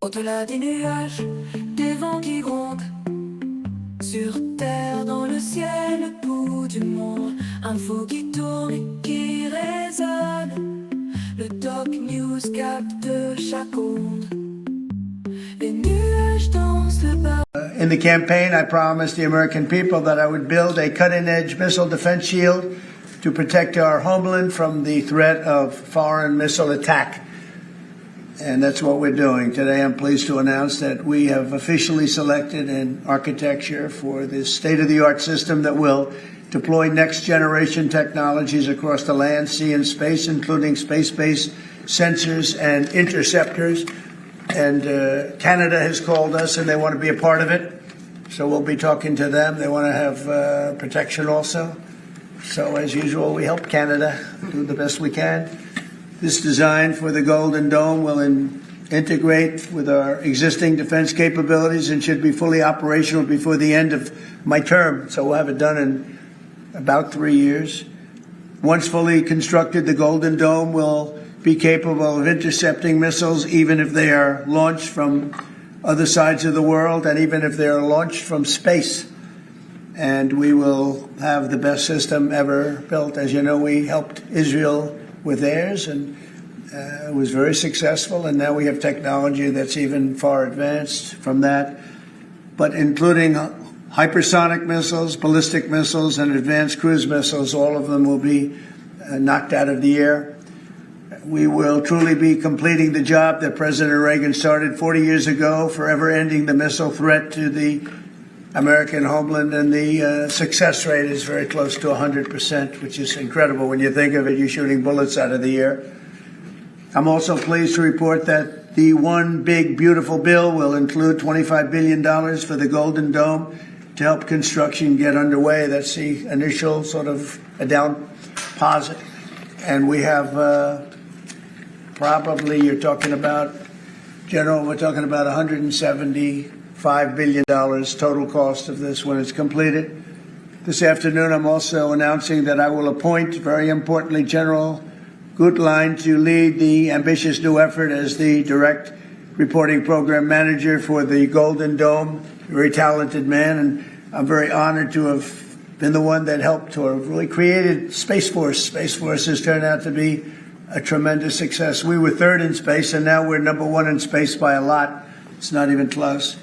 Au-delà des nuages, des vents qui grondent, sur terre, dans le ciel, le pouls du monde, info qui tourne et qui résonne, le doc news capte chaque onde, les nuages dansent le bas. In the campaign, I promised the American people that I would build a cutting-edge missile defense shield to protect our homeland from the threat of foreign missile attack. And that's what we're doing. Today I'm pleased to announce that we have officially selected an architecture for this state-of-the-art system that will deploy next-generation technologies across the land, sea, and space, including space-based sensors and interceptors. And Canada has called us and they want to be a part of it. So we'll be talking to them. They want to have protection also. So as usual, we help Canada do the best we can. This design for the Golden Dome will integrate with our existing defense capabilities and should be fully operational before the end of my term. So we'll have it done in about 3 years. Once fully constructed, the Golden Dome will be capable of intercepting missiles even if they are launched from other sides of the world and even if they are launched from space. And we will have the best system ever built. As you know, we helped Israel with theirs, and it was very successful, and now we have technology that's even far advanced from that, but including hypersonic missiles, ballistic missiles, and advanced cruise missiles. All of them will be knocked out of the air. We will truly be completing the job that President Reagan started 40 years ago, forever ending the missile threat to the American homeland, and the success rate is very close to 100%, which is incredible when you think of it. You're shooting bullets out of the air. I'm also pleased to report that the one big, beautiful bill will include $25 billion for the Golden Dome to help construction get underway. That's the initial sort of a down deposit. And we have probably, you're talking about, General, we're talking about $175 billion total cost of this when it's completed. This afternoon, I'm also announcing that I will appoint, very importantly, General Gutlein to lead the ambitious new effort as the direct reporting program manager for the Golden Dome. A very talented man, and I'm very honored to have been the one that helped to have really created Space Force. Space Force has turned out to be a tremendous success. We were third in space, and now we're number one in space by a lot. It's not even close.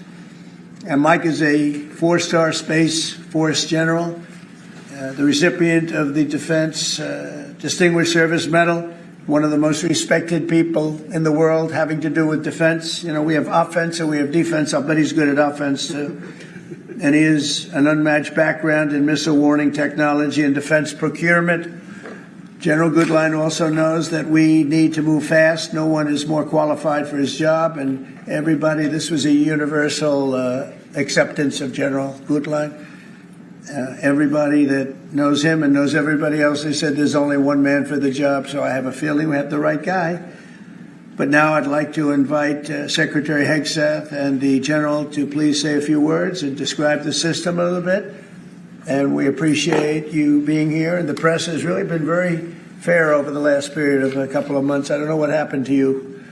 And Mike is a 4-star Space Force general, the recipient of the Defense Distinguished Service Medal, one of the most respected people in the world having to do with defense. You know, we have offense and we have defense. I'll bet he's good at offense, too. And he has an unmatched background in missile warning technology and defense procurement. General Gutlein also knows that we need to move fast. No one is more qualified for his job, and everybody, this was a universal acceptance of General Gutlein. Everybody that knows him and knows everybody else, they said there's only one man for the job, so I have a feeling we have the right guy. But now I'd like to invite Secretary Hegseth and the General to please say a few words and describe the system a little bit. And we appreciate you being here. And the press has really been very fair over the last period of a couple of months. I don't know what happened to you.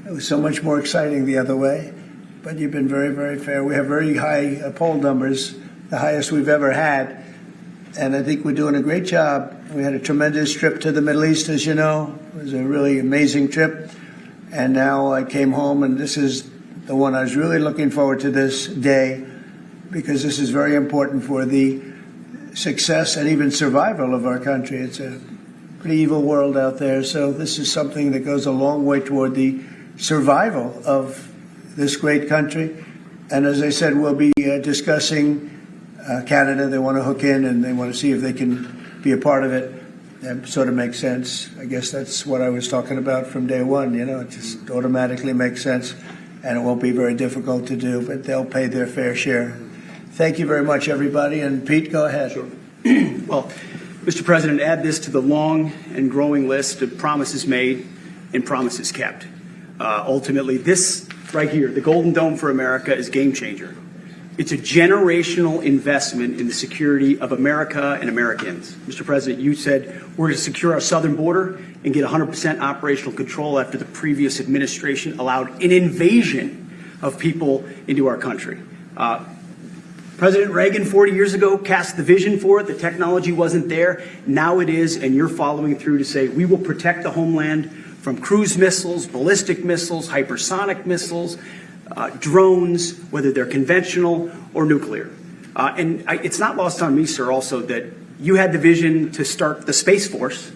It was so much more exciting the other way. But you've been very, very fair. We have very high poll numbers, the highest we've ever had. And I think we're doing a great job. We had a tremendous trip to the Middle East, as you know. It was a really amazing trip. And now I came home, and this is the one I was really looking forward to this day, because this is very important for the success and even survival of our country. It's a pretty evil world out there, so this is something that goes a long way toward the survival of this great country. And as I said, we'll be discussing Canada. They want to hook in, and they want to see if they can be a part of it. That sort of makes sense. I guess that's what I was talking about from day one. You know, it just automatically makes sense, and it won't be very difficult to do, but they'll pay their fair share. Thank you very much, everybody. And Pete, go ahead. Sure. Well, Mr. President, add this to the long and growing list of promises made and promises kept. Ultimately, this right here, the Golden Dome for America, is a game changer. It's a generational investment in the security of America and Americans. Mr. President, you said we're going to secure our southern border and get 100% operational control after the previous administration allowed an invasion of people into our country. President Reagan 40 years ago cast the vision for it. The technology wasn't there. Now it is, and you're following through to say we will protect the homeland from cruise missiles, ballistic missiles, hypersonic missiles, drones, whether they're conventional or nuclear. It's not lost on me, sir, also that you had the vision to start the Space Force,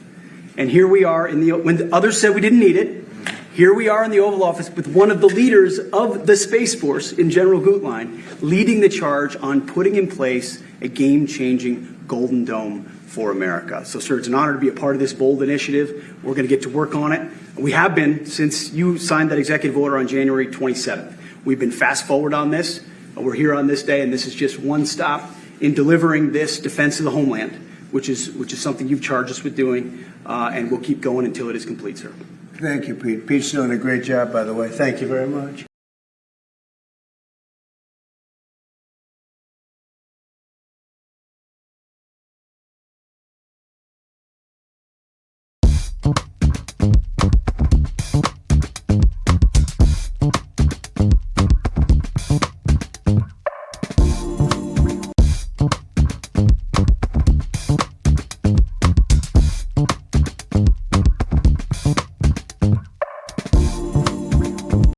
and here we are when others said we didn't need it. Here we are in the Oval Office with one of the leaders of the Space Force in General Gutlein leading the charge on putting in place a game-changing Golden Dome for America. So, sir, it's an honor to be a part of this bold initiative. We're going to get to work on it. We have been since you signed that executive order on January 27th. We've been fast forward on this. We're here on this day, and this is just one stop in delivering this defense of the homeland, which is something you've charged us with doing, and we'll keep going until it is complete, sir. Thank you, Pete. Pete's doing a great job, by the way. Thank you very much.